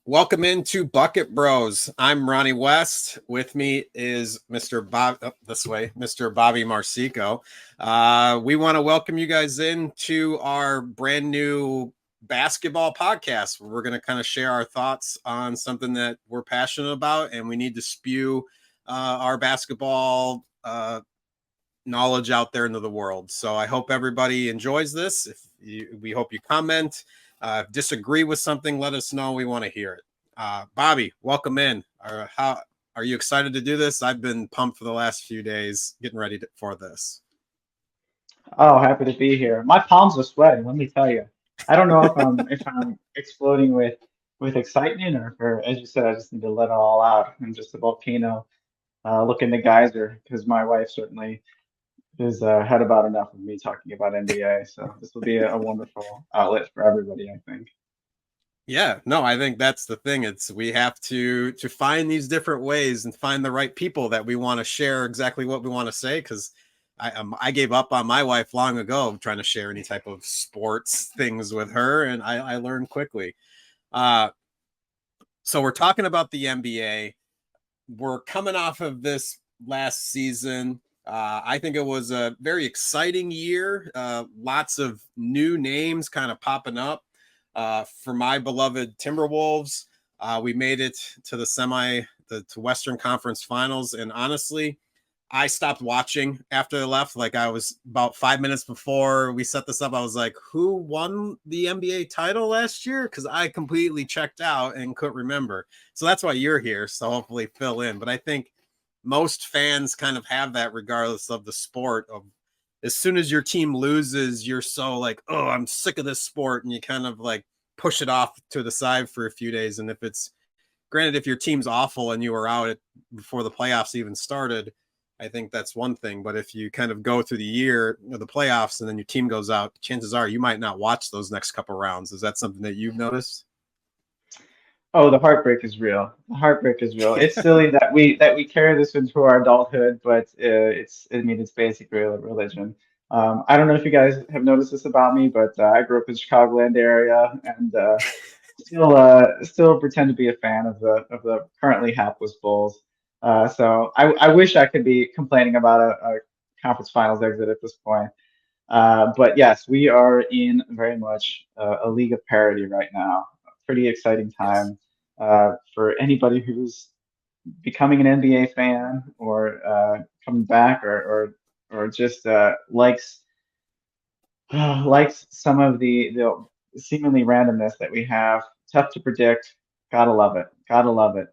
Welcome into Bucket Bros. I'm Ronnie West. With me is Mr. Bob, Mr. Bobby Marsico. We want to welcome you guys into our brand new basketball podcast. We're going to kind of share our thoughts on something that we're passionate about, and we need to spew our basketball knowledge out there into the world. So I hope everybody enjoys this. We hope you comment. Disagree with something, let us know. We want to hear it. Bobby, welcome in. How are you excited to do this? I've been pumped for the last few days, getting ready for this. Oh, happy to be here. My palms are sweating, let me tell you. I don't know if I'm exploding with excitement or for, as you said, I just need to let it all out. I'm just a volcano looking to geyser because my wife certainly has had about enough of me talking about NBA. So this will be a wonderful outlet for everybody, I think. Yeah, no, I think that's the thing. It's we have to find these different ways and find the right people that we want to share exactly what we want to say. Because I gave up on my wife long ago trying to share any type of sports things with her, and I learned quickly. Uh, so we're talking about the NBA. We're coming off of this last season. I think it was a very exciting year. Lots of new names kind of popping up. For my beloved Timberwolves, we made it to the Western Conference Finals, and honestly, I stopped watching after they left. Like I was about 5 minutes before we set this up, I was like, "Who won the NBA title last year?" Because I completely checked out and couldn't remember. So that's why you're here. So hopefully fill in. But I think most fans kind of have that regardless of the sport. Of as soon as your team loses, you're so like, "Oh, I'm sick of this sport," and you kind of like push it off to the side for a few days. And if it's granted, if your team's awful and you were out before the playoffs even started, I think that's one thing. But if you kind of go through the year, the playoffs, and then your team goes out, chances are you might not watch those next couple rounds. Is that something that you've noticed? Oh, the heartbreak is real. The heartbreak is real. It's silly that we carry this into our adulthood, but I mean it's basically a religion. I don't know if you guys have noticed this about me, but I grew up in the Chicagoland area and still pretend to be a fan of the currently hapless Bulls. So I wish I could be complaining about a conference finals exit at this point. But yes, we are in very much a league of parity right now. Pretty exciting Yes. time for anybody who's becoming an NBA fan or coming back or just likes some of the seemingly randomness that we have. Tough to predict. Gotta love it. Gotta love it.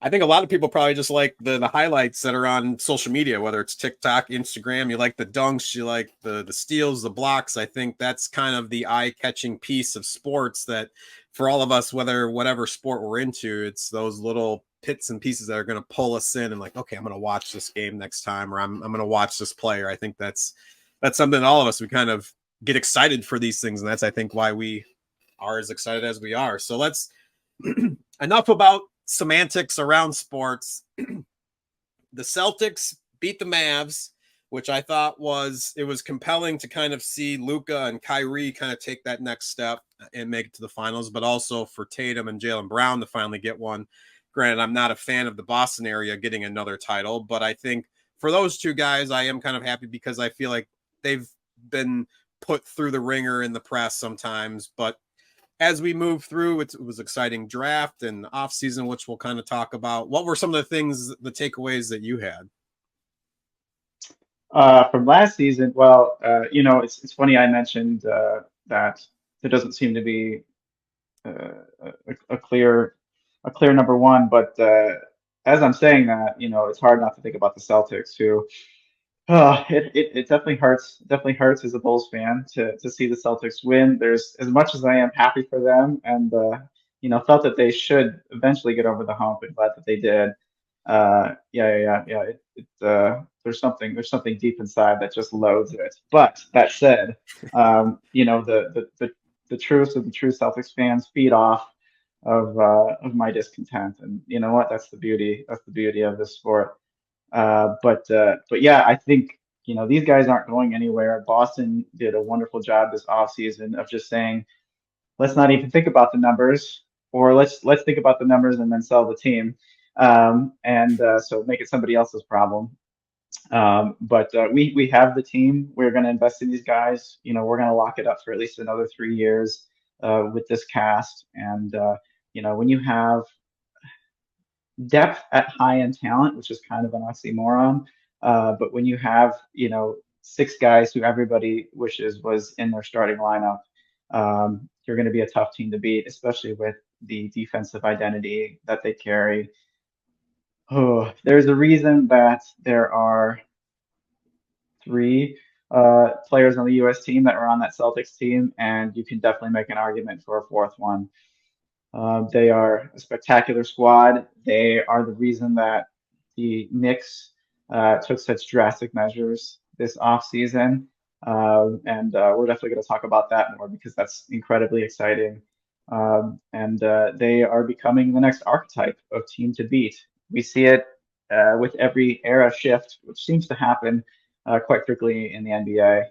I think a lot of people probably just like the highlights that are on social media, whether it's TikTok, Instagram. You like the dunks, you like the steals, the blocks. I think that's kind of the eye catching piece of sports that for all of us, whether whatever sport we're into, it's those little bits and pieces that are going to pull us in and like, okay, I'm going to watch this game next time, or I'm going to watch this player. I think that's something all of us we kind of get excited for these things, and that's I think why we are as excited as we are. So let's enough about semantics around sports. The Celtics beat the Mavs, which I thought was compelling to kind of see Luka and Kyrie kind of take that next step and make it to the finals, but also for Tatum and Jaylen Brown to finally get one. Granted, I'm not a fan of the Boston area getting another title, but I think for those two guys, I am kind of happy because I feel like they've been put through the ringer in the press sometimes, but as we move through, it was exciting draft and off season, which we'll kind of talk about. What were some of the things, the takeaways that you had? From last season, well, it's funny I mentioned that there doesn't seem to be a clear number one. But as I'm saying that, it's hard not to think about the Celtics, who it definitely hurts as a Bulls fan to see the Celtics win. There's as much as I am happy for them and felt that they should eventually get over the hump and glad that they did. Yeah. There's something deep inside that just loads it. But that said, the truest of the true Celtics fans feed off of my discontent, and you know what? That's the beauty. That's the beauty of this sport. But yeah, I think these guys aren't going anywhere. Boston did a wonderful job this offseason of just saying, let's not even think about the numbers. or let's think about the numbers and then sell the team, and so make it somebody else's problem. But we have the team. We're going to invest in these guys. We're going to lock it up for at least another 3 years with this cast. And when you have depth at high end talent, which is kind of an oxymoron, but when you have six guys who everybody wishes was in their starting lineup, you're going to be a tough team to beat, especially with the defensive identity that they carry. Oh, there's a reason that there are three players on the U.S. team that were on that Celtics team, and you can definitely make an argument for a fourth one. They are a spectacular squad. They are the reason that the Knicks took such drastic measures this offseason. And we're definitely going to talk about that more because that's incredibly exciting. And they are becoming the next archetype of team to beat. We see it with every era shift, which seems to happen quite quickly in the NBA.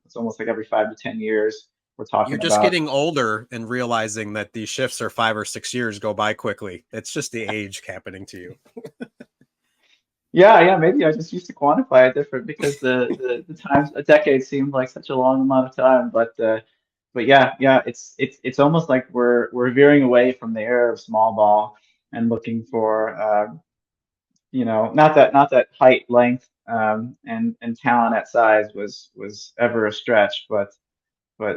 It's almost like every 5 to 10 years we're You're talking just about. getting older and realizing that these shifts are 5 or 6 years go by quickly. It's just the age happening to you. Yeah, maybe I just used to quantify it different because the times a decade seemed like such a long amount of time. But yeah, it's almost like we're veering away from the era of small ball and looking for not that height, length, and talent at size was ever a stretch, but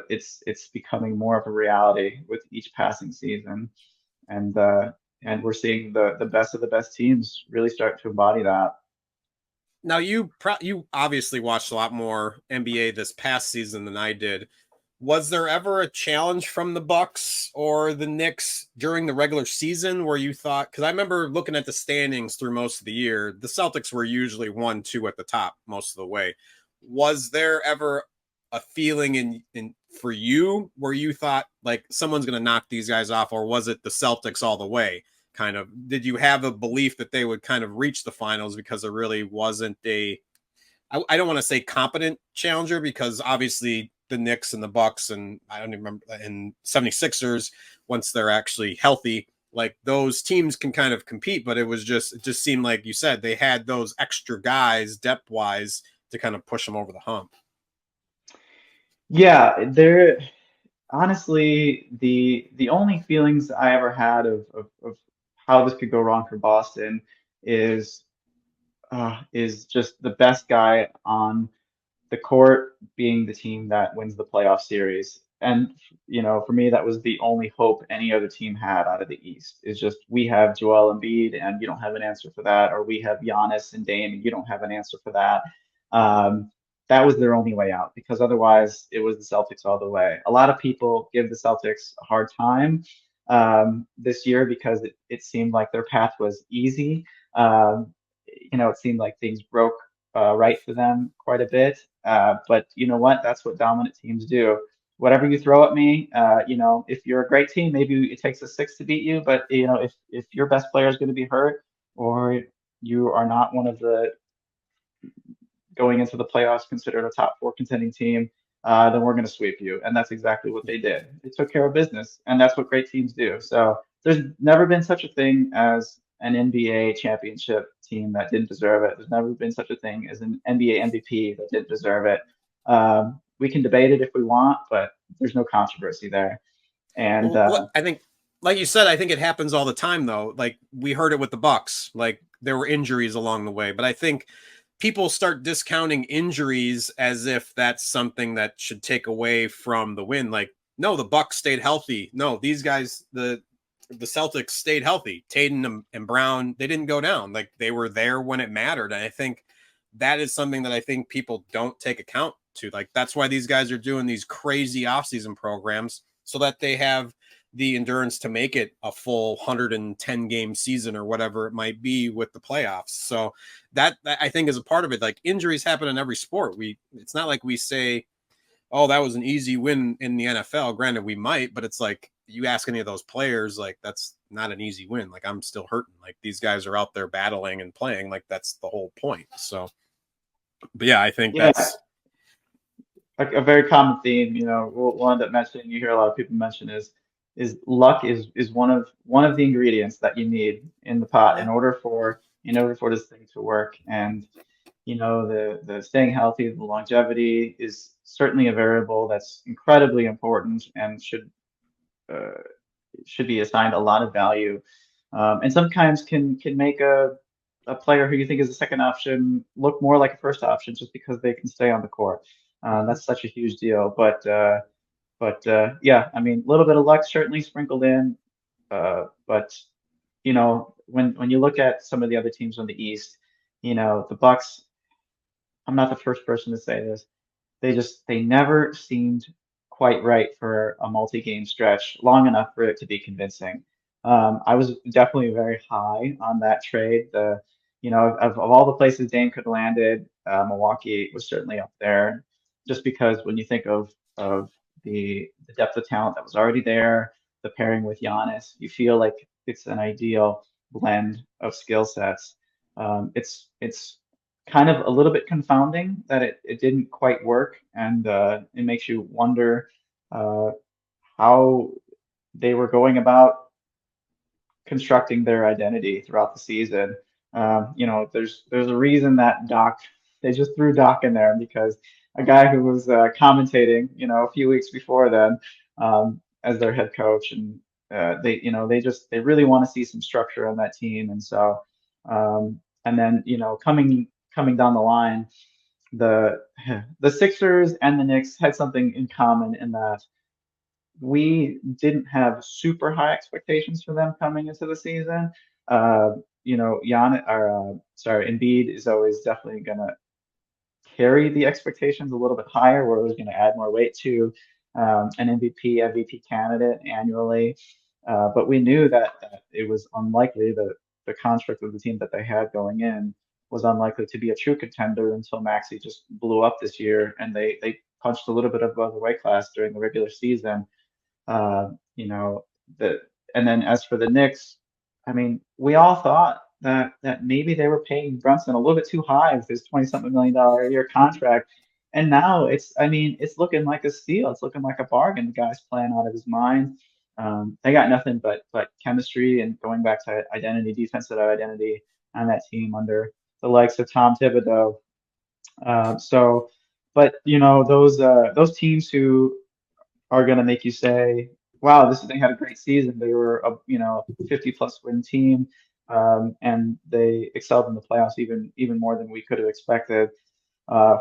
it's becoming more of a reality with each passing season, and we're seeing the best of the best teams really start to embody that. Now you obviously watched a lot more NBA this past season than I did. Was there ever a challenge from the Bucks or the Knicks during the regular season where you thought, because I remember looking at the standings through most of the year, the Celtics were usually 1-2 at the top most of the way. Was there ever a feeling in for you where you thought like someone's going to knock these guys off, or was it the Celtics all the way? Kind of, did you have a belief that they would kind of reach the finals because there really wasn't I don't want to say competent challenger, because obviously the Knicks and the Bucks and I don't even remember, and 76ers, once they're actually healthy, like those teams can kind of compete, but it just seemed like you said they had those extra guys depth wise to kind of push them over the hump. Yeah, there honestly the only feelings I ever had of how this could go wrong for Boston is is just the best guy on the court being the team that wins the playoff series. And for me, that was the only hope any other team had out of the East. Is just we have Joel Embiid, and you don't have an answer for that, or we have Giannis and Dame, and you don't have an answer for that. That was their only way out because otherwise it was the Celtics all the way. A lot of people give the Celtics a hard time this year because it seemed like their path was easy. It seemed like things broke right for them quite a bit. But you know what? That's what dominant teams do. Whatever you throw at me, if you're a great team, maybe it takes a six to beat you. But if your best player is going to be hurt, or you are not one of the going into the playoffs considered a top four contending team, then we're going to sweep you. And that's exactly what they did. They took care of business, and that's what great teams do. So there's never been such a thing as an NBA championship team that didn't deserve it. There's never been such a thing as an NBA MVP that didn't deserve it. We can debate it if we want, but there's no controversy there. And Well, what I think, like you said, I think it happens all the time though. Like we heard it with the Bucks, like there were injuries along the way, but I think people start discounting injuries as if that's something that should take away from the win. Like, no, the Bucks stayed healthy. No, these guys, the Celtics stayed healthy. Tatum and Brown, they didn't go down. Like they were there when it mattered. And I think that is something that I think people don't take account to. Like that's why these guys are doing these crazy offseason programs so that they have the endurance to make it a full 110 game season or whatever it might be with the playoffs. So that I think is a part of it. Like injuries happen in every sport. It's not like we say, oh, that was an easy win in the NFL. Granted, we might, but it's like you ask any of those players, like that's not an easy win. Like I'm still hurting. Like these guys are out there battling and playing. Like that's the whole point. So, but yeah, I think yeah, that's a very common theme, we'll end up mentioning, you hear a lot of people mention is is luck is one of the ingredients that you need in the pot Yeah. in order for this thing to work. And the staying healthy, the longevity is certainly a variable that's incredibly important and uh, should be assigned a lot of value, and sometimes can make a player who you think is a second option look more like a first option just because they can stay on the court. Mhm. That's such a huge deal. But yeah, I mean, a little bit of luck certainly sprinkled in. But when you look at some of the other teams on the East, the Bucks. I'm not the first person to say this. They never seemed quite right for a multi-game stretch long enough for it to be convincing. I was definitely very high on that trade. Of all the places Dame could have landed, Milwaukee was certainly up there, just because when you think of the depth of talent that was already there, the pairing with Giannis, you feel like it's an ideal blend of skill sets. It's kind of a little bit confounding that it didn't quite work, and it makes you wonder uh, how they were going about constructing their identity throughout the season. There's a reason that Doc they just threw Doc in there because a guy who was commentating, a few weeks before then, as their head coach, and they really want to see some structure on that team, and so and then coming down the line, the the Sixers and the Knicks had something in common in that we didn't have super high expectations for them coming into the season. Embiid is always definitely gonna carry the expectations a little bit higher. We're always gonna add more weight to an MVP candidate annually. But we knew that it was unlikely that the construct of the team that they had going in was unlikely to be a true contender until Maxey just blew up this year and they punched a little bit above the weight class during the regular season. Uh, you know, the and then as for the Knicks, I mean, we all thought that maybe they were paying Brunson a little bit too high with his 20-something million dollar a year contract. And now I mean, it's looking like a steal. It's looking like a bargain. The guy's playing out of his mind. They got nothing but chemistry and going back to identity, defensive identity on that team under the likes of Tom Thibodeau. So, but those teams who are going to make you say, "Wow, this they had a great season. They were a 50 plus win team, and they excelled in the playoffs even more than we could have expected."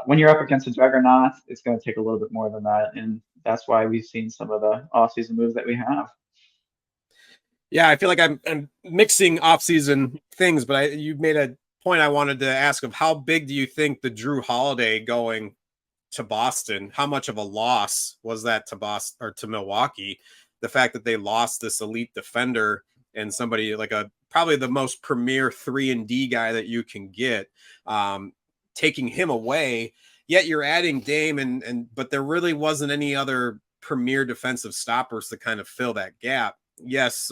When you're up against a juggernaut, it's going to take a little bit more than that, and that's why we've seen some of the offseason moves that we have. Yeah, I feel like I'm mixing off-season things, but you made a point I wanted to ask of how big do you think the Drew Holiday going to Boston, how much of a loss was that to Boston or to Milwaukee? The fact that they lost this elite defender and somebody like a probably the most premier 3-and-D guy that you can get, taking him away. Yet you're adding Dame and but there really wasn't any other premier defensive stoppers to kind of fill that gap. Yes,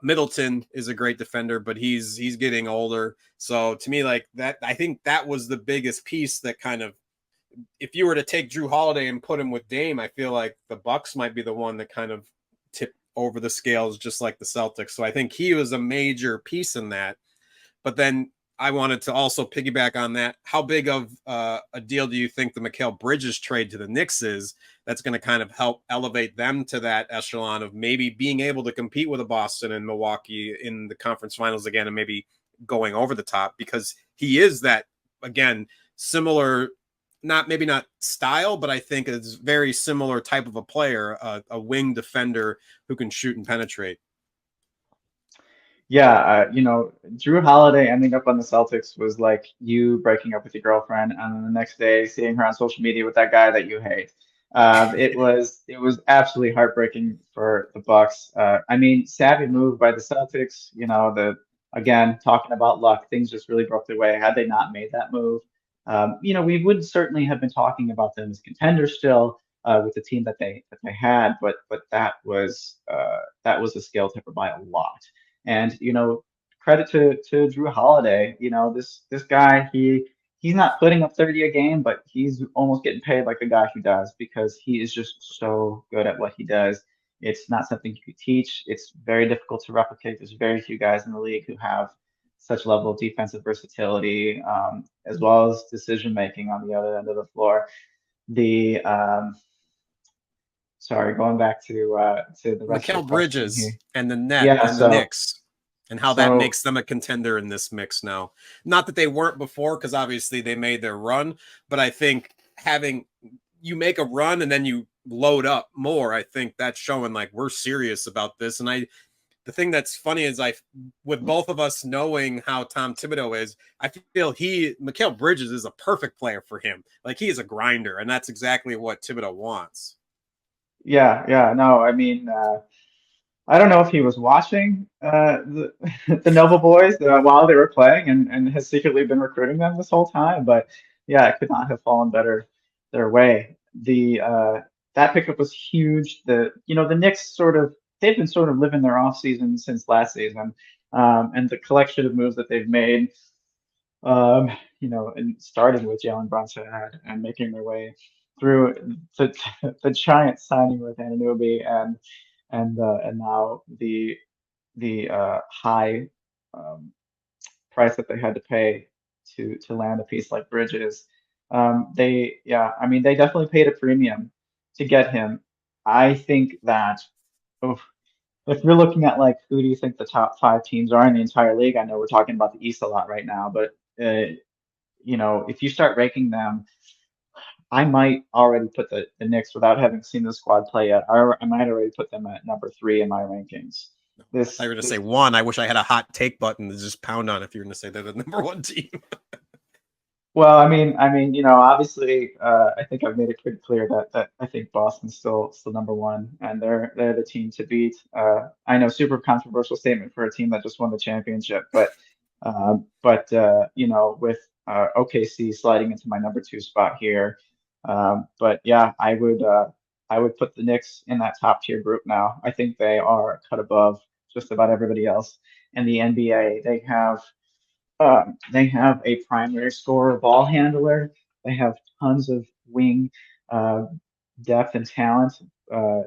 Middleton is a great defender, but he's getting older. So to me, like that, I think that was the biggest piece that kind of, if you were to take Drew Holiday and put him with Dame, I feel like the Bucks might be the one that kind of tipped over the scales, just like the Celtics. So I think he was a major piece in that. But then I wanted to also piggyback on that. How big of a deal do you think the Mikal Bridges trade to the Knicks is? That's going to kind of help elevate them to that echelon of maybe being able to compete with a Boston and Milwaukee in the conference finals again, and maybe going over the top, because he is that, again, similar, not maybe not style, but I think it's very similar type of a player, a wing defender who can shoot and penetrate. Yeah, Drew Holiday ending up on the Celtics was like you breaking up with your girlfriend and then the next day seeing her on social media with that guy that you hate. It was absolutely heartbreaking for the Bucks. I mean, savvy move by the Celtics. The again talking about luck, things just really broke their way. Had they not made that move, we would certainly have been talking about them as contenders still with the team that they had. But that was a scale tipper by a lot. And credit to Drew Holiday. This guy he's not putting up 30 a game, but he's almost getting paid like the guy who does because he is just so good at what he does. It's not something you could teach. It's very difficult to replicate. There's very few guys in the league who have such level of defensive versatility, as well as decision making on the other end of the floor. The Sorry, going back to the rest of your Mikal question Bridges here. and the net Yeah, and the Knicks and how that so makes them a contender in this mix now. Not that they weren't before, because obviously they made their run, but I think having you make a run and then you load up more, I think that's showing like we're serious about this. And the thing that's funny is with both of us knowing how Tom Thibodeau is, I feel Mikal Bridges is a perfect player for him. Like he is a grinder, and that's exactly what Thibodeau wants. yeah, no, I mean, I don't know if he was watching the Nova Boys while they were playing and has secretly been recruiting them this whole time, but yeah, it could not have fallen better their way. The That pickup was huge. The Knicks they've been sort of living their off season since last season, and the collection of moves that they've made, um, and starting with Jalen Brunson and making their way through the the Giants signing with Anunoby and now the high um, price that they had to pay to land a piece like Bridges. I mean, they definitely paid a premium to get him. I think that oh, if you're looking at like who do you think the top five teams are in the entire league? I know we're talking about the East a lot right now, but if you start ranking them, I might already put the Knicks without having seen the squad play yet. I might already put them at number three in my rankings. I thought you were going to say This one. I wish I had a hot take button to just pound on if you're going to say they're the number one team. Well, obviously, I think I've made it pretty clear that I think Boston's still number one, and they're the team to beat. I know, super controversial statement for a team that just won the championship, but with OKC sliding into my number two spot here, but yeah, I would put the Knicks in that top tier group now. I think they are a cut above just about everybody else in the NBA. They have a primary scorer, ball handler. They have tons of wing uh, depth and talent uh,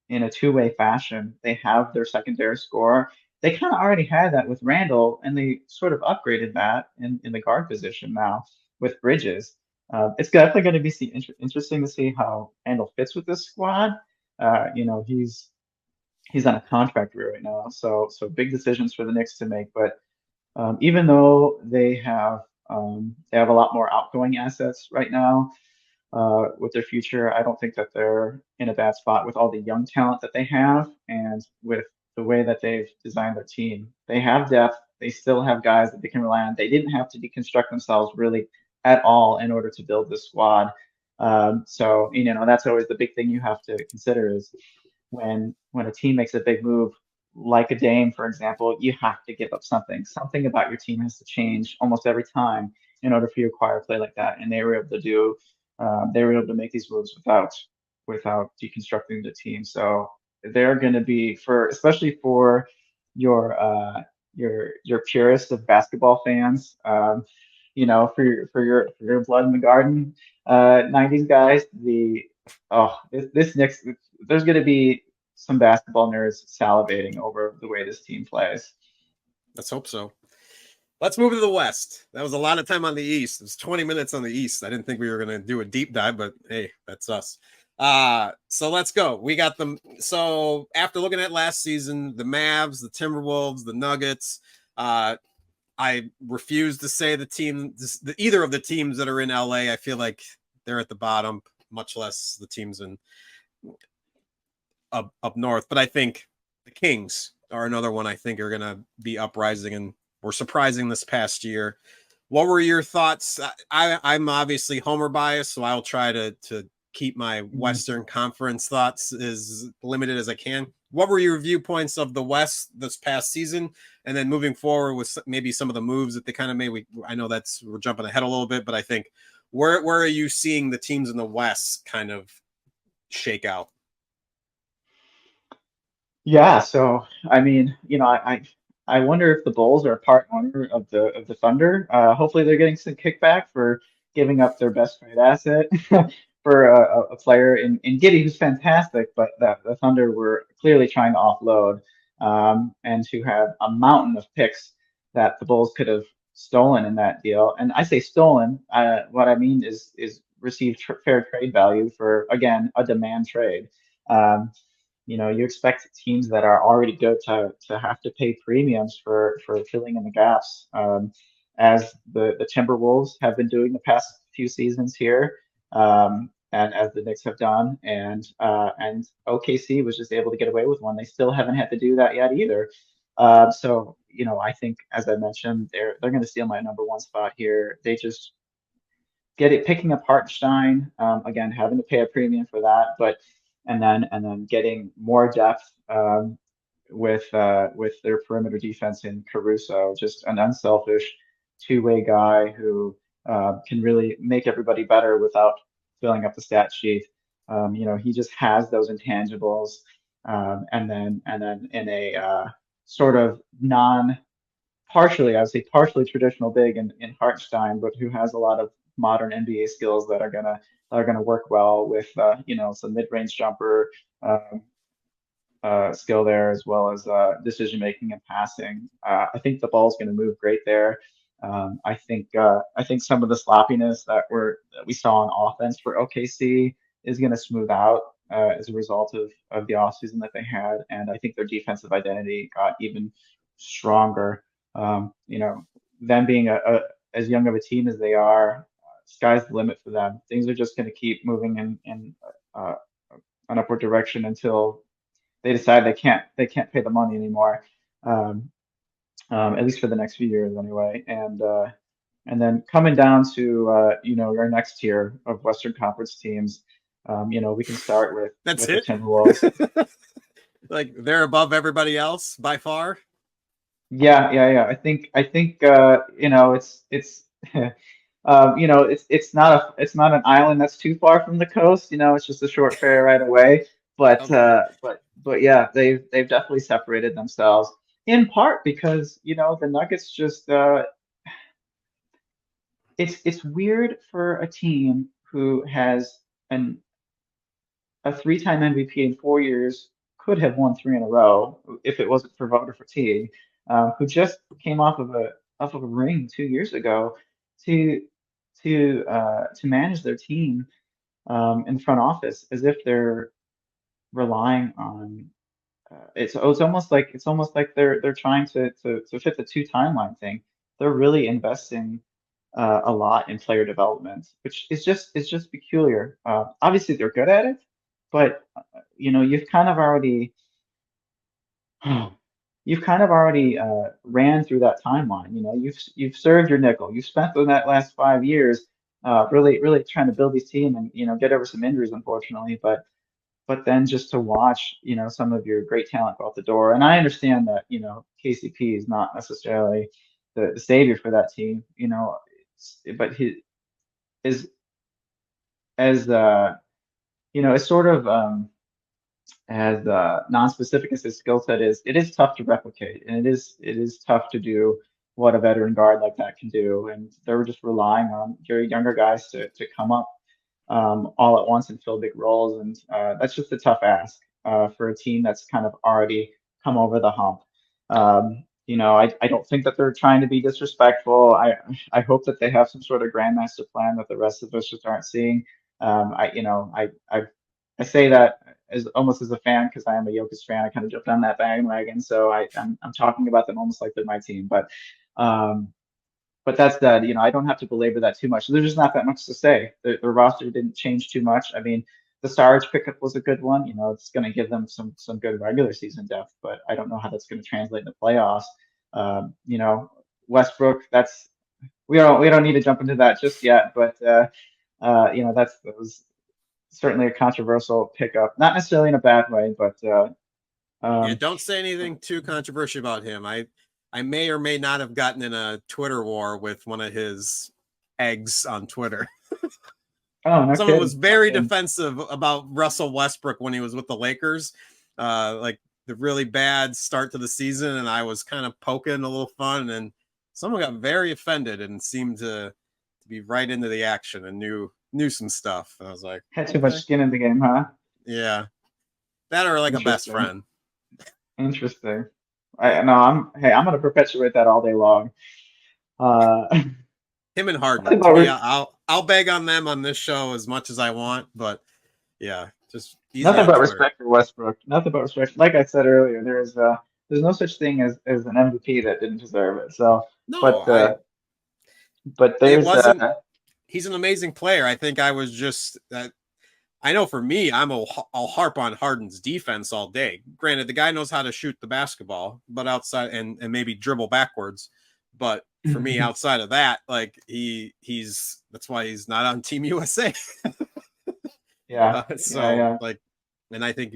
in a two-way fashion. They have their secondary scorer. They kind of already had that with Randall, and they sort of upgraded that in the guard position now with Bridges. It's definitely going to be interesting to see how Randall fits with this squad. He's on a contract right now, so big decisions for the Knicks to make, but. Even though they have a lot more outgoing assets right now with their future, I don't think that they're in a bad spot with all the young talent that they have and with the way that they've designed their team. They have depth. They still have guys that they can rely on. They didn't have to deconstruct themselves really at all in order to build this squad. So that's always the big thing you have to consider is when a team makes a big move, like a Dame, for example, you have to give up something. Something about your team has to change almost every time in order for you to acquire a play like that. And they were able to make these moves without deconstructing the team. So they're going to be especially for your your purist of basketball fans. For your blood in the garden, '90s guys. This next there's going to be some basketball nerds salivating over the way this team plays. Let's hope so. Let's move to the West. That was a lot of time on the East. It was 20 minutes on the East. I didn't think we were going to do a deep dive, but hey, that's us. So let's go. We got them. So after looking at last season, the Mavs, the Timberwolves, the Nuggets, I refuse to say either of the teams that are in LA. I feel like they're at the bottom, much less the teams in up north. But I think the Kings are another one I think are going to be uprising and were surprising this past year. What were your thoughts? I'm obviously Homer biased, so I'll try to keep my Western Conference thoughts as limited as I can. What were your viewpoints of the West this past season, and then moving forward with maybe some of the moves that they kind of made? I know we're jumping ahead a little bit, but I think where are you seeing the teams in the West kind of shake out? Yeah, so I mean, I wonder if the Bulls are a part owner of the Thunder. Hopefully, they're getting some kickback for giving up their best trade asset. for a player in Giddy who's fantastic, but that the Thunder were clearly trying to offload, and to have a mountain of picks that the Bulls could have stolen in that deal. And I say stolen, what I mean is received fair trade value for, again, a demand trade. Um, you expect teams that are already good to have to pay premiums for filling in the gaps, as the Timberwolves have been doing the past few seasons here, and as the Knicks have done, and OKC was just able to get away with one. They still haven't had to do that yet either. So I think, as I mentioned, they're going to steal my number one spot here. They just picking up Hartenstein, again, having to pay a premium for that, but and then getting more depth, with their perimeter defense in Caruso, just an unselfish two-way guy who can really make everybody better without filling up the stat sheet. He just has those intangibles, and then in a sort of partially, I would say partially traditional big in Hartenstein, but who has a lot of modern NBA skills that are gonna work well with some mid-range jumper, um, skill there, as well as decision making and passing. I think the ball's going to move great there. I think some of the sloppiness that we saw on offense for OKC is going to smooth out as a result of the offseason that they had, and I think their defensive identity got even stronger. Them being as young of a team as they are, sky's the limit for them. Things are just going to keep moving in uh, an upward direction until they decide they can't pay the money anymore, um, at least for the next few years anyway. And then coming down to our next tier of Western Conference teams, we can start with That's the it. Timberwolves. Like they're above everybody else by far. Yeah, yeah, yeah. I think it's it's not an island that's too far from the coast. It's just a short ferry right away. But Okay. yeah, they've definitely separated themselves in part because the Nuggets just it's weird for a team who has an a three-time MVP in 4 years, could have won three in a row if it wasn't for voter fatigue, who just came off of a ring 2 years ago, to to manage their team, in the front office as if they're relying on. It's almost like they're trying to fit the two timeline thing. They're really investing a lot in player development, which is just peculiar. Obviously, they're good at it, but you've kind of already ran through that timeline. You've served your nickel. You've spent on that last 5 years, really really trying to build these team and get over some injuries, unfortunately, but then just to watch, some of your great talent go out the door. And I understand that, KCP is not necessarily the savior for that team, but he is as as sort of as non-specific as his skill set is. It is tough to replicate, and it is tough to do what a veteran guard like that can do. And they were just relying on very younger guys to come up, all at once and fill big roles. And that's just a tough ask for a team that's kind of already come over the hump. I don't think that they're trying to be disrespectful. I hope that they have some sort of grandmaster plan that the rest of us just aren't seeing. I say that as almost as a fan because I am a Jokic fan. I kind of jumped on that bandwagon, so I'm talking about them almost like they're my team. Um, but that's that. I don't have to belabor that too much. There's just not that much to say. The roster didn't change too much. I mean, the Sarge pickup was a good one. It's going to give them some good regular season depth, but I don't know how that's going to translate in the playoffs. Westbrook. We don't need to jump into that just yet, but that was certainly a controversial pickup. Not necessarily in a bad way, but Yeah, um, don't say anything too controversial about him. I may or may not have gotten in a Twitter war with one of his eggs on Twitter. oh, no Someone was kidding, no very kidding. defensive about Russell Westbrook when he was with the Lakers. Like the really bad start to the season, and I was kind of poking a little fun, and someone got very offended and seemed to be right into the action and knew knew some stuff. And I was like, Had too much okay, skin in the game, huh? yeah, that or like a best Interesting. friend. Interesting. I Yeah, no, I'm gonna perpetuate that all day long. Uh, him and Harden. nothing To about me, re I'll beg on them on this show as much as I want, but yeah, just easy nothing on but Twitter. respect for Westbrook. Nothing but respect. Like I said earlier, there's no such thing as an MVP that didn't deserve it. So, No, but I but it there's wasn't. He's an amazing player. I think I was just I know for me, I'll harp on Harden's defense all day. Granted, the guy knows how to shoot the basketball, but outside and maybe dribble backwards. But for me, outside of that, like he's that's why he's not on Team USA. yeah, yeah, So yeah. like, and I think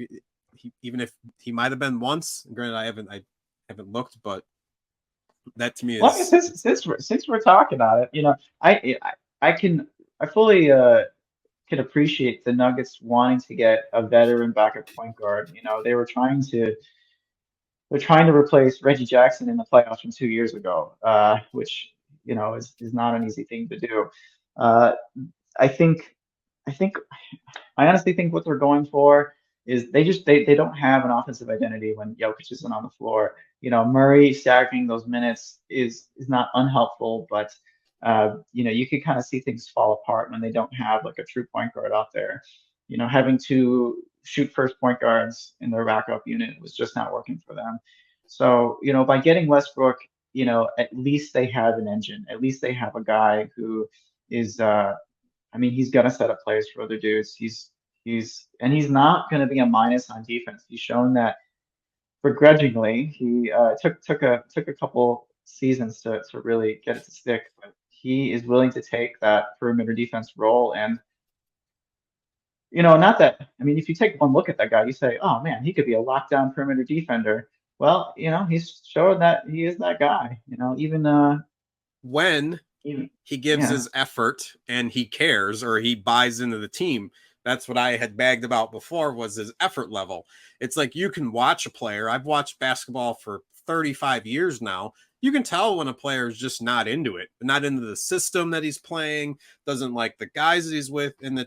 even if he might have been once, granted I haven't looked, but that to me Well, I mean, is since we're talking about it, I can I fully can appreciate the Nuggets wanting to get a veteran backup point guard. They're trying to replace Reggie Jackson in the playoffs from 2 years ago, which is not an easy thing to do. Uh, I think I think I honestly think what they're going for is they don't have an offensive identity when Jokic isn't on the floor. Murray staggering those minutes is not unhelpful, but you can kind of see things fall apart when they don't have like a true point guard out there. Having to shoot first point guards in their backup unit was just not working for them. So, by getting Westbrook, at least they have an engine. At least they have a guy who is I mean, he's gonna set up plays for other dudes. He's not gonna be a minus on defense. He's shown that begrudgingly. He took a couple seasons to really get it to stick, but he is willing to take that perimeter defense role. And not that I mean, if you take one look at that guy, you say, oh man, he could be a lockdown perimeter defender. Well, he's showing that he is that guy. when Even he gives yeah. his effort and he cares or he buys into the team. That's what I had bagged about before was his effort level. It's like you can watch a player. I've watched basketball for 35 years now. You can tell when a player is just not into it, not into the system that he's playing, doesn't like the guys that he's with, and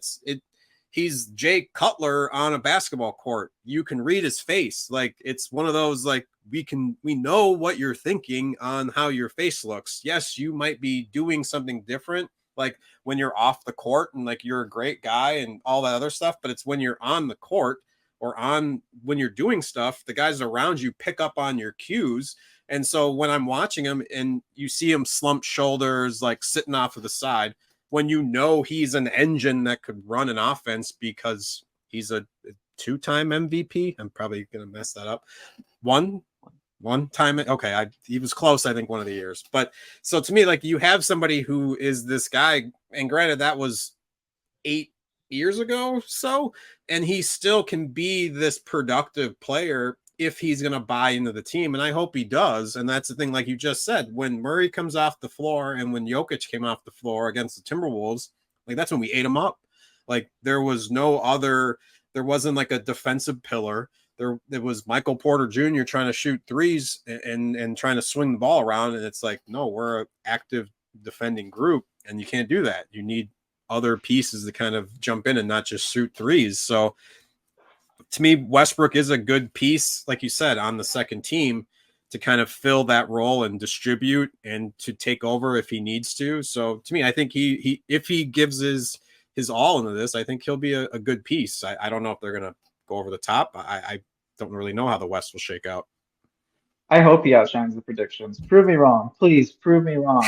he's Jay Cutler on a basketball court. You can read his face. Like it's one of those like we know what you're thinking on how your face looks. Yes, you might be doing something different like when you're off the court and like you're a great guy and all that other stuff, but it's when you're on the court or on when you're doing stuff, the guys around you pick up on your cues. And so when I'm watching him and you see him slump shoulders, like sitting off of the side, when you know he's an engine that could run an offense because he's a two-time MVP. I'm probably going to mess that up. One time. Okay. He was close, I think, one of the years. But so to me, like you have somebody who is this guy, and granted, that was 8 years ago, so, and he still can be this productive player if he's going to buy into the team. And I hope he does. And that's the thing, like you just said, when Murray comes off the floor and when Jokic came off the floor against the Timberwolves, like that's when we ate him up. Like there wasn't like a defensive pillar. There was Michael Porter Jr. trying to shoot threes and trying to swing the ball around. And it's like, no, we're an active defending group and you can't do that. You need other pieces to kind of jump in and not just shoot threes. So to me, Westbrook is a good piece, like you said, on the second team to kind of fill that role and distribute and to take over if he needs to. So to me, I think he if he gives his all into this, I think he'll be a good piece. I don't know if they're gonna go over the top. I don't really know how the West will shake out. I hope he outshines the predictions. Prove me wrong. Please prove me wrong.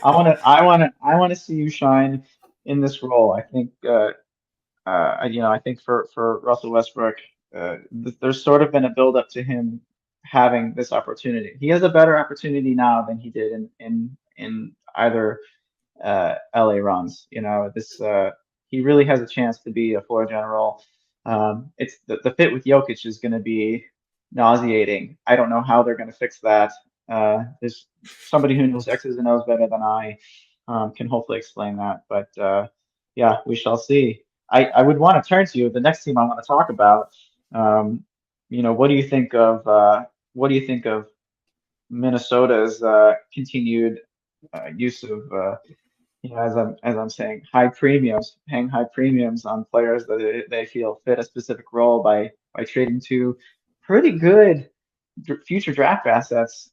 I want to see you shine in this role. I think I think for Russell Westbrook, there's sort of been a build up to him having this opportunity. He has a better opportunity now than he did in either LA runs. This he really has a chance to be a floor general. It's the fit with Jokic is going to be nauseating. I don't know how they're going to fix that. There's somebody who knows X's and O's better than I can hopefully explain that. But yeah, we shall see. I would want to turn to you. The next team I want to talk about. What do you think of Minnesota's continued use of as I'm saying, high premiums, paying high premiums on players that they feel fit a specific role by trading to pretty good future draft assets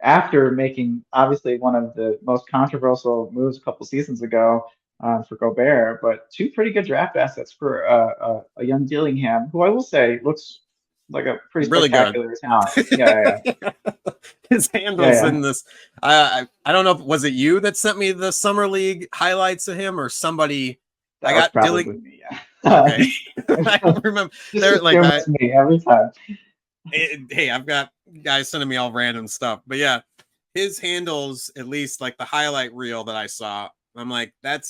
after making obviously one of the most controversial moves a couple seasons ago for Gobert, but two pretty good draft assets for a young Dillingham, who I will say looks like a pretty Really good. spectacular talent. Yeah, His yeah, handles yeah. in this. I don't know if was it you that sent me the summer league highlights of him or somebody. I That was got Dilling. probably me. Yeah. Okay, I don't remember. Just They're like assume it's me every time. hey, I've got guys sending me all random stuff, but yeah, his handles, at least like the highlight reel that I saw, I'm like, that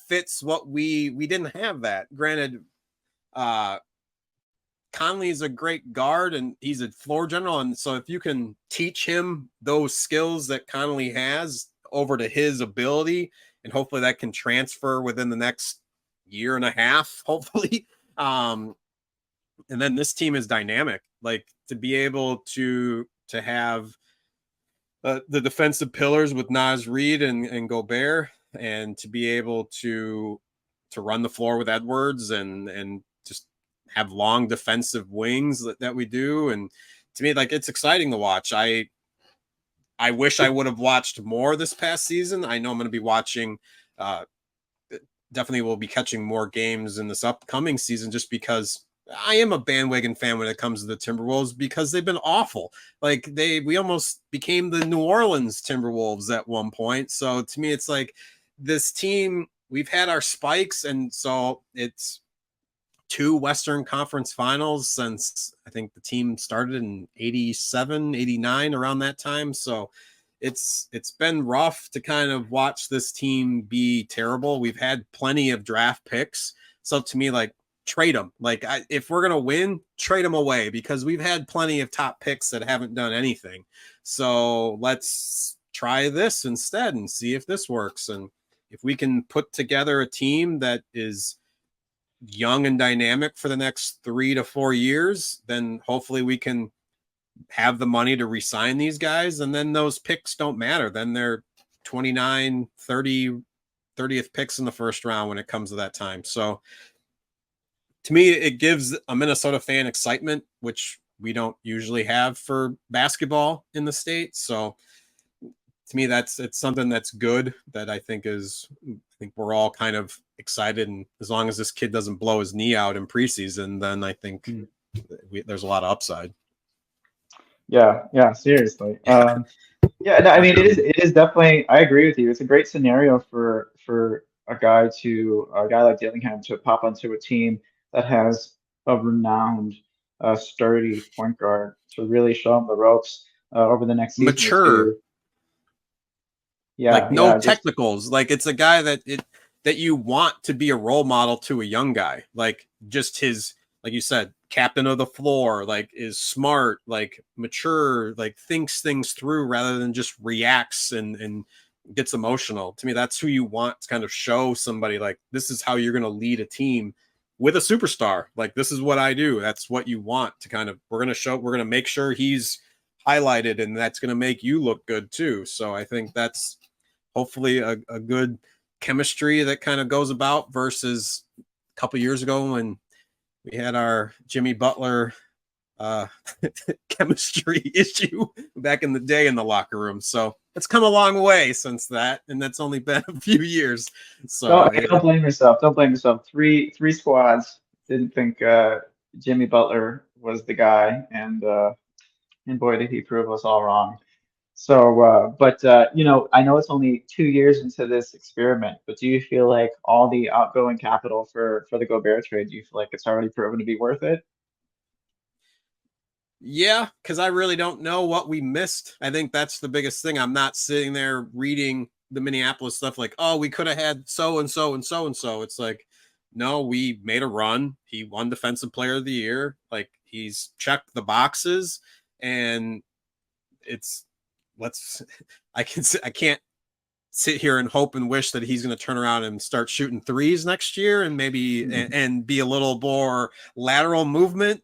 fits what we didn't have that. Granted, uh Conley's a great guard and he's a floor general. And so if you can teach him those skills that Conley has over to his ability, and hopefully that can transfer within the next year and a half, hopefully. Um, and then this team is dynamic. Like to be able to have the defensive pillars with Naz Reid and Gobert, and to be able to run the floor with Edwards and just have long defensive wings that we do. And to me, like it's exciting to watch. I wish I would have watched more this past season. I know I'm going to be watching. Uh, Definitely will be catching more games in this upcoming season just because I am a bandwagon fan when it comes to the Timberwolves because they've been awful. Like we almost became the New Orleans Timberwolves at one point. So to me, it's like this team, we've had our spikes. And so it's two Western Conference finals since I think the team started in 87, 89 around that time. So it's been rough to kind of watch this team be terrible. We've had plenty of draft picks. So to me, like trade them. Like if we're going to win, trade them away because we've had plenty of top picks that haven't done anything. So let's try this instead and see if this works. And if we can put together a team that is young and dynamic for the next 3 to 4 years, then hopefully we can have the money to resign these guys. And then those picks don't matter. Then they're 29, 30, 30th picks in the first round when it comes to that time. So to me, it gives a Minnesota fan excitement, which we don't usually have for basketball in the state. So to me, it's something that's good that I think we're all kind of excited. And as long as this kid doesn't blow his knee out in preseason, then I think there's a lot of upside. Yeah, seriously. Yeah. Yeah, no, I mean it is definitely I agree with you. It's a great scenario for a guy like Dillingham to pop onto a team that has a renowned, sturdy point guard to really show him the ropes over the next season or Mature, two. like Yeah, no yeah, just technicals. Like it's a guy that you want to be a role model to a young guy. Like just his, like you said, captain of the floor, like is smart, like mature, like thinks things through rather than just reacts and gets emotional. To me, that's who you want to kind of show somebody like this is how you're going to lead a team with a superstar. Like this is what I do. That's what you want to kind of, we're going to make sure he's highlighted and that's going to make you look good too. So I think that's hopefully a good chemistry that kind of goes about versus a couple years ago when we had our Jimmy Butler uh, chemistry issue back in the day in the locker room. So it's come a long way since that, and that's only been a few years. So don't blame yourself. Don't blame yourself. Three squads didn't think Jimmy Butler was the guy, and boy did he prove us all wrong. So, but I know it's only 2 years into this experiment, but do you feel like all the outgoing capital for the Gobert trade, do you feel like it's already proven to be worth it? yeah, because I really don't know what we missed. I think that's the biggest thing. I'm not sitting there reading the Minneapolis stuff like, oh, we could have had so and so and so and so. It's like, no, we made a run. He won Defensive Player of the Year. Like he's checked the boxes, and it's let's. I can't sit here and hope and wish that he's going to turn around and start shooting threes next year and maybe and be a little more lateral movement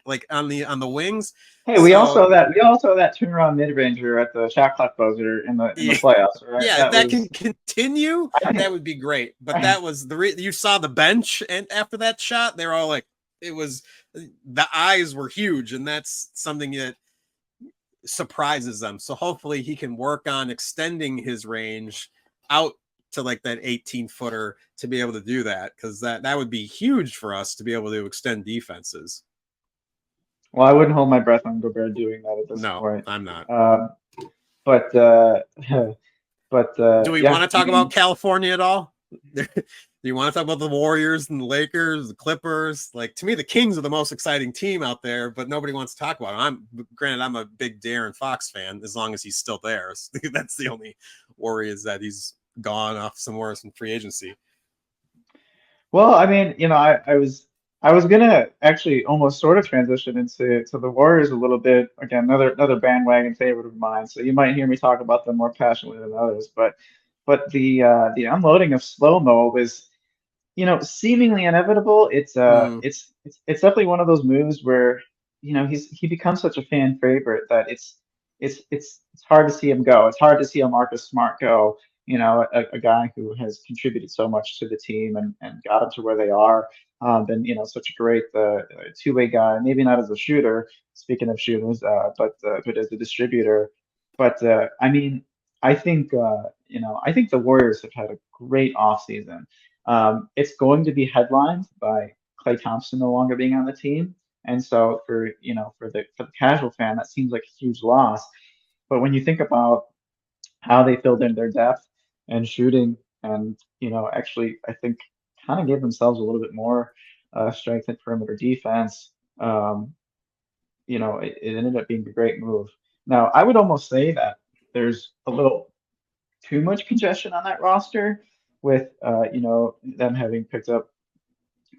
like on the wings. Hey, So we also saw that turnaround mid ranger at the shot clock buzzer in the playoffs, right? yeah, if That that can was, continue, I that think, would be great. But that was you saw the bench, and after that shot, they're all like, it was the eyes were huge, and that's something that surprises them. So hopefully he can work on extending his range out to like that 18-footer to be able to do that, because that would be huge for us to be able to extend defenses. well, I wouldn't hold my breath on Gobert doing that at this No, point. I'm not. Um, but Do we want yeah, to I talk about mean, California at all? Do you want to talk about the Warriors and the Lakers, the Clippers? Like, to me, the Kings are the most exciting team out there, but nobody wants to talk about them. I'm a big De'Aaron Fox fan, as long as he's still there. That's the only worry, is that he's gone off somewhere in free agency. well, I mean, I was gonna actually almost sort of transition into to the Warriors a little bit. Again, another bandwagon favorite of mine. So you might hear me talk about them more passionately than others. But the unloading of slow mo was, seemingly inevitable. Mm, It's definitely one of those moves where, he becomes such a fan favorite that it's hard to see him go. It's hard to see a Marcus Smart go. A guy who has contributed so much to the team and got them to where they are. Been, such a great two-way guy. Maybe not as a shooter. Speaking of shooters, but as a distributor. But I mean, I think the Warriors have had a great offseason. It's going to be headlined by Klay Thompson no longer being on the team. And so for the casual fan, that seems like a huge loss. But when you think about how they filled in their depth and shooting and, actually, I think kind of gave themselves a little bit more strength in perimeter defense, um, it ended up being a great move. Now, I would almost say that there's a little too much congestion on that roster with them having picked up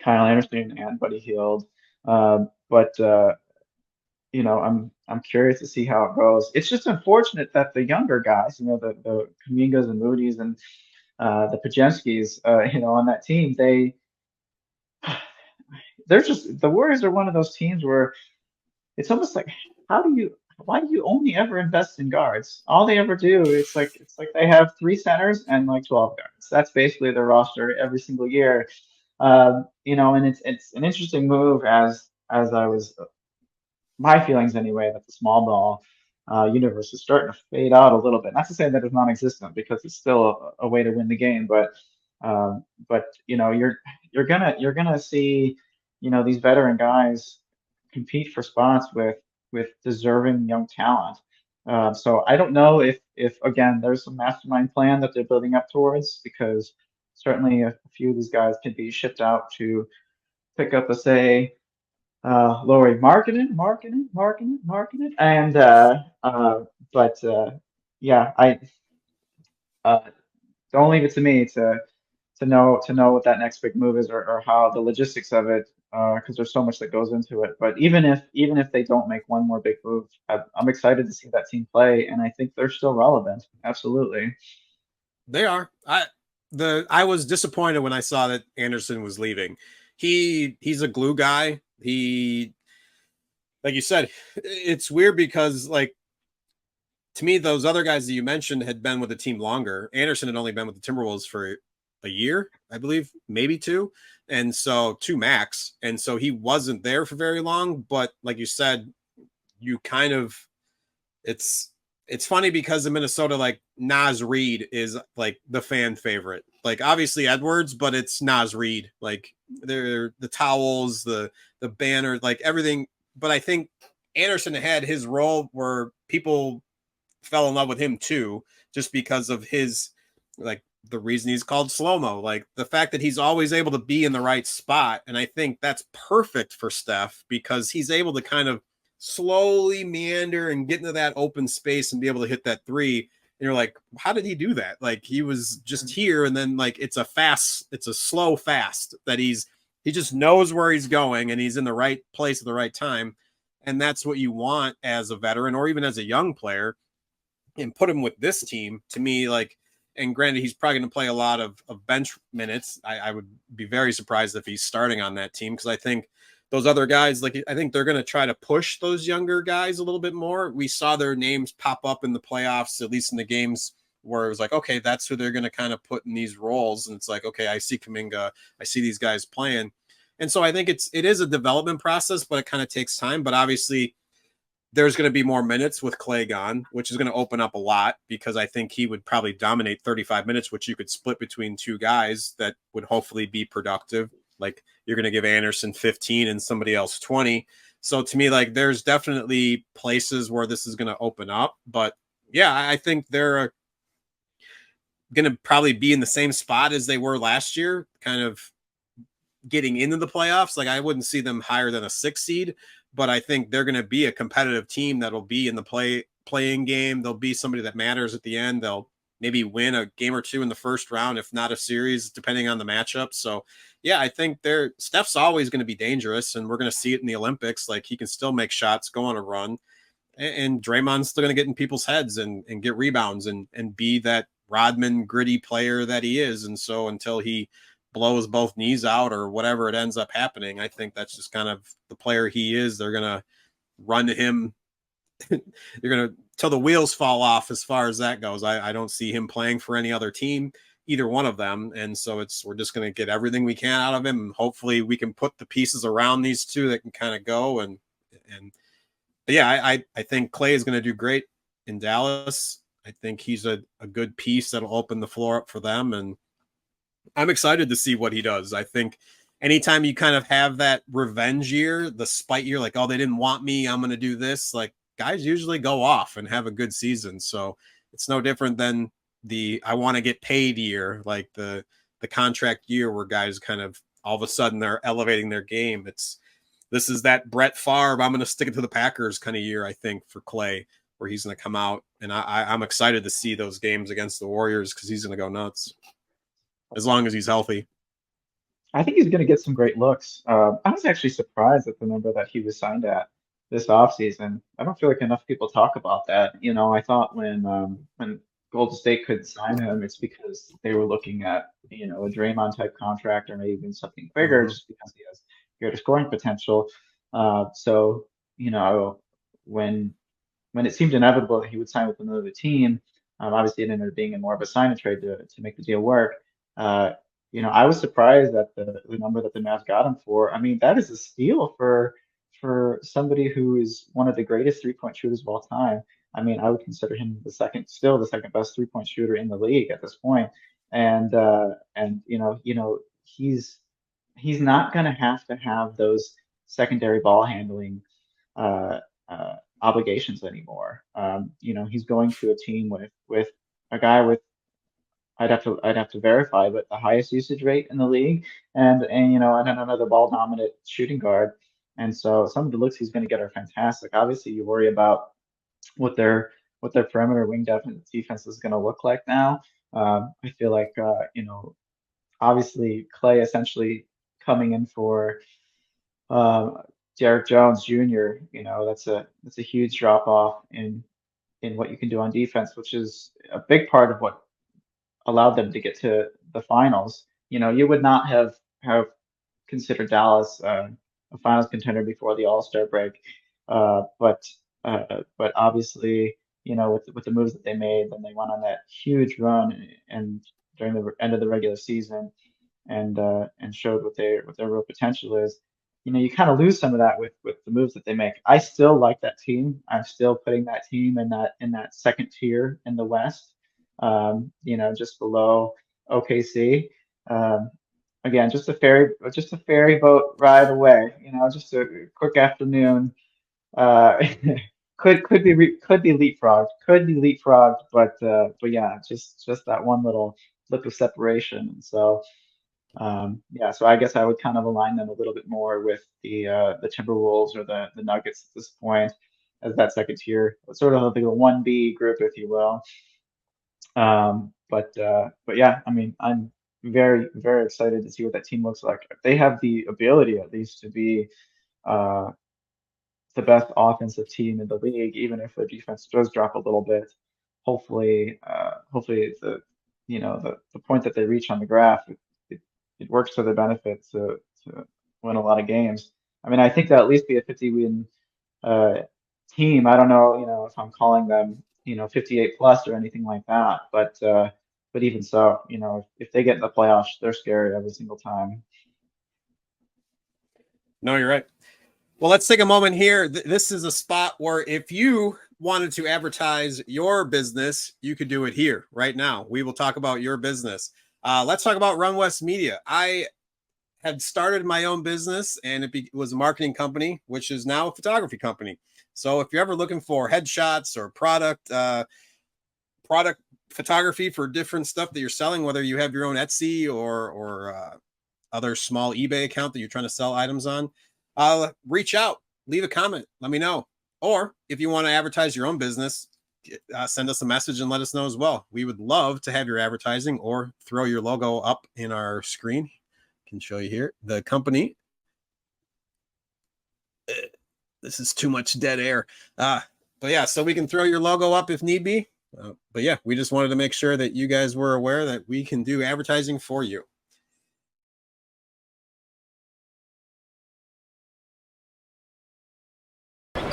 Kyle Anderson and Buddy Hield. But I'm curious to see how it goes. It's just unfortunate that the younger guys, the Kamingas and Moody's and the Pajenskis, on that team, they're just the Warriors are one of those teams where it's almost like, why do you only ever invest in guards? All they ever do, it's like they have three centers and like 12 guards. That's basically their roster every single year. And it's an interesting move as I was my feelings anyway, that the small ball universe is starting to fade out a little bit. Not to say that it's non-existent, because it's still a way to win the game, but you're gonna see these veteran guys compete for spots with deserving young talent. So I don't know if again there's some mastermind plan that they're building up towards, because certainly a few of these guys can be shipped out to pick up a say Lori marketing, and but yeah, I uh, don't leave it to me to know what that next big move is, or how the logistics of it, because there's so much that goes into it. But even if they don't make one more big move, I'm excited to see that team play, and I think they're still relevant. Absolutely. they are. I was disappointed when I saw that Anderson was leaving. He's a glue guy. He, like you said, it's weird because, like, to me, those other guys that you mentioned had been with the team longer. Anderson had only been with the Timberwolves for a year, I believe, maybe two. And so two max. And so he wasn't there for very long. But like you said, you kind of, it's funny because in Minnesota, like, Naz Reid is like the fan favorite. Like, obviously Edwards, but it's Naz Reid. Like, they're the towels, the banner, like everything. But I think Anderson had his role where people fell in love with him too, just because of his, like, the reason he's called slow mo, like the fact that he's always able to be in the right spot. And I think that's perfect for Steph, because he's able to kind of slowly meander and get into that open space and be able to hit that three. And you're like, how did he do that? Like, he was just here, and then, like, it's a slow fast that he just knows where he's going, and he's in the right place at the right time. And that's what you want as a veteran or even as a young player. And put him with this team, to me, like, And granted, he's probably going to play a lot of bench minutes. I would be very surprised if he's starting on that team because I think those other guys, like I think they're going to try to push those younger guys a little bit more. We saw their names pop up in the playoffs, at least in the games where it was like, okay, that's who they're going to kind of put in these roles. And it's like, okay, I see Kaminga, I see these guys playing. And so I think it is a development process, but it kind of takes time. But obviously, there's going to be more minutes with Clay gone, which is going to open up a lot because I think he would probably dominate 35 minutes, which you could split between two guys that would hopefully be productive. Like you're going to give Anderson 15 and somebody else 20. So to me, like there's definitely places where this is going to open up. But yeah, I think they're going to probably be in the same spot as they were last year, kind of getting into the playoffs. Like I wouldn't see them higher than a 6 seed, but I think they're going to be a competitive team that'll be in the playing game. They'll be somebody that matters at the end. They'll maybe win a game or two in the first round, if not a series, depending on the matchup. So yeah, I think Steph's always going to be dangerous, and we're going to see it in the Olympics. Like he can still make shots, go on a run, and Draymond's still going to get in people's heads and get rebounds and be that Rodman gritty player that he is. And so until he blows both knees out or whatever it ends up happening, I think that's just kind of the player he is. They're going to run to him. They're going to till the wheels fall off as far as that goes. I don't see him playing for any other team, either one of them. And so we're just going to get everything we can out of him. And hopefully we can put the pieces around these two that can kind of go. And yeah, I think Clay is going to do great in Dallas. I think he's a good piece that'll open the floor up for them. And I'm excited to see what he does. I think anytime you kind of have that revenge year, the spite year, like, oh, they didn't want me, I'm going to do this. Like guys usually go off and have a good season. So it's no different than the I want to get paid year, like the contract year where guys kind of all of a sudden they're elevating their game. This is that Brett Favre, I'm going to stick it to the Packers kind of year, I think, for Clay, where he's going to come out. And I'm excited to see those games against the Warriors because he's going to go nuts as long as he's healthy. I think he's going to get some great looks. I was actually surprised at the number that he was signed at this offseason. I don't feel like enough people talk about that. You know, I thought when Golden State could sign him, it's because they were looking at, you know, a Draymond type contract or maybe even something bigger Mm-hmm. just because he has greater scoring potential. So, you know, when when it seemed inevitable that he would sign with another team, obviously it ended up being more of a sign and trade to make the deal work. Uh, you know, I was surprised at the number that the Mavs got him for. I mean, that is a steal for somebody who is one of the greatest 3-point shooters of all time. I mean, I would consider him still the second best 3-point shooter in the league at this point. And he's not going to have those secondary ball handling uh, obligations anymore. You know, he's going to a team with a guy with I'd have to verify, but the highest usage rate in the league, and you know, and then another ball dominant shooting guard. And so some of the looks he's going to get are fantastic. Obviously, you worry about what their perimeter wing defense is going to look like now. I feel like you know, obviously Clay essentially coming in for um, Derek Jones Jr. You know, that's a huge drop off in what you can do on defense, which is a big part of what allowed them to get to the finals. You know, you would not have considered Dallas a finals contender before the All-Star break, but obviously, you know, with the moves that they made, then they went on that huge run and during the end of the regular season and showed what their real potential is. You know, you kind of lose some of that with the moves that they make. I still like that team. I'm still putting that team in that second tier in the West. You know, just below OKC. Um, Again, just a ferry boat ride away. You know, just a quick afternoon. Uh, could be leapfrogged, but yeah, just that one little lip of separation. And so yeah, so I guess I would kind of align them a little bit more with the Timberwolves or the Nuggets at this point as that second tier, sort of like a 1B group, if you will. But yeah, I mean, I'm very excited to see what that team looks like. They have the ability at least to be uh, the best offensive team in the league, even if their defense does drop a little bit. Hopefully, the point that they reach on the graph, it works to their benefit to win a lot of games. I mean, I think that at least be a 50 win uh, team. I don't know, if I'm calling them, 58 plus or anything like that, but even so, if they get in the playoffs, they're scary every single time. No, you're right. Well, let's take a moment here. This is a spot where if you wanted to advertise your business, you could do it here right now. We will talk about your business. Let's talk about Run West Media. I had started my own business, and it was a marketing company, which is now a photography company. So if you're ever looking for headshots or product photography for different stuff that you're selling, whether you have your own Etsy or other small eBay account that you're trying to sell items on, reach out, leave a comment, let me know. Or if you want to advertise your own business, send us a message and let us know as well. We would love to have your advertising or throw your logo up in our screen. I can show you here the company. This is too much dead air. But yeah, so we can throw your logo up if need be. But yeah, we just wanted to make sure that you guys were aware that we can do advertising for you.